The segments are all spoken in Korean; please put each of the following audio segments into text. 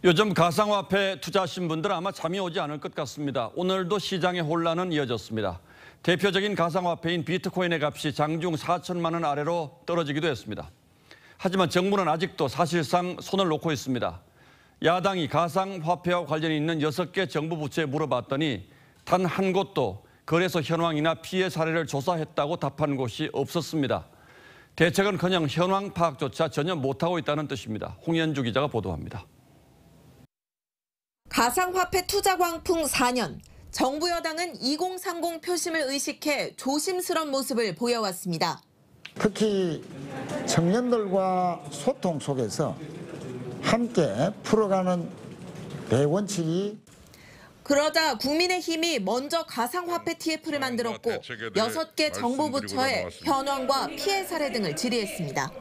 요즘 가상화폐 투자하신 분들 아마 잠이 오지 않을 것 같습니다. 오늘도 시장의 혼란은 이어졌습니다. 대표적인 가상화폐인 비트코인의 값이 장중 4천만 원 아래로 떨어지기도 했습니다. 하지만 정부는 아직도 사실상 손을 놓고 있습니다. 야당이 가상화폐와 관련이 있는 6개 정부 부처에 물어봤더니 단 한 곳도 거래소 현황이나 피해 사례를 조사했다고 답한 곳이 없었습니다. 대책은커녕 현황 파악조차 전혀 못하고 있다는 뜻입니다. 홍현주 기자가 보도합니다. 가상화폐 투자 광풍 4년, 정부 여당은 2030 표심을 의식해 조심스런 모습을 보여왔습니다. 특히 청년들과 소통 속에서 함께 풀어가는 대원칙이 그러자 국민의힘이 먼저 가상화폐 TF를 만들었고 6개 정부 부처에 현황과 피해 사례 등을 질의했습니다.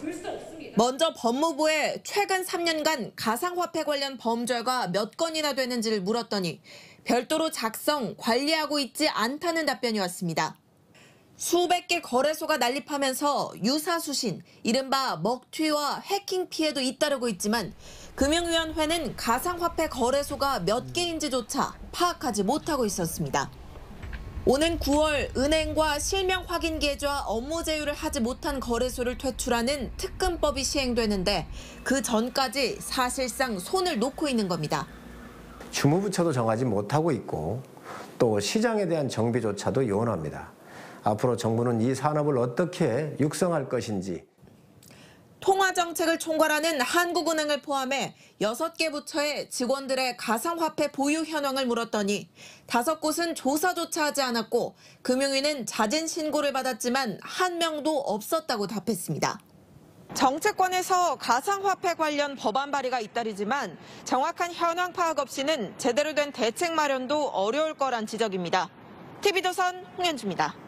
먼저 법무부에 최근 3년간 가상화폐 관련 범죄가 몇 건이나 되는지를 물었더니 별도로 작성, 관리하고 있지 않다는 답변이 왔습니다. 수백 개 거래소가 난립하면서 유사수신, 이른바 먹튀와 해킹 피해도 잇따르고 있지만 금융위원회는 가상화폐 거래소가 몇 개인지조차 파악하지 못하고 있었습니다. 오는 9월 은행과 실명 확인 계좌 업무 제휴를 하지 못한 거래소를 퇴출하는 특근법이 시행되는데 그 전까지 사실상 손을 놓고 있는 겁니다. 주무부처도 정하지 못하고 있고 또 시장에 대한 정비조차도 요원합니다. 앞으로 정부는 이 산업을 어떻게 육성할 것인지. 통화정책을 총괄하는 한국은행을 포함해 6개 부처의 직원들의 가상화폐 보유 현황을 물었더니 5곳은 조사조차 하지 않았고 금융위는 자진 신고를 받았지만 한 명도 없었다고 답했습니다. 정치권에서 가상화폐 관련 법안 발의가 잇따르지만 정확한 현황 파악 없이는 제대로 된 대책 마련도 어려울 거란 지적입니다. TV조선 홍현주입니다.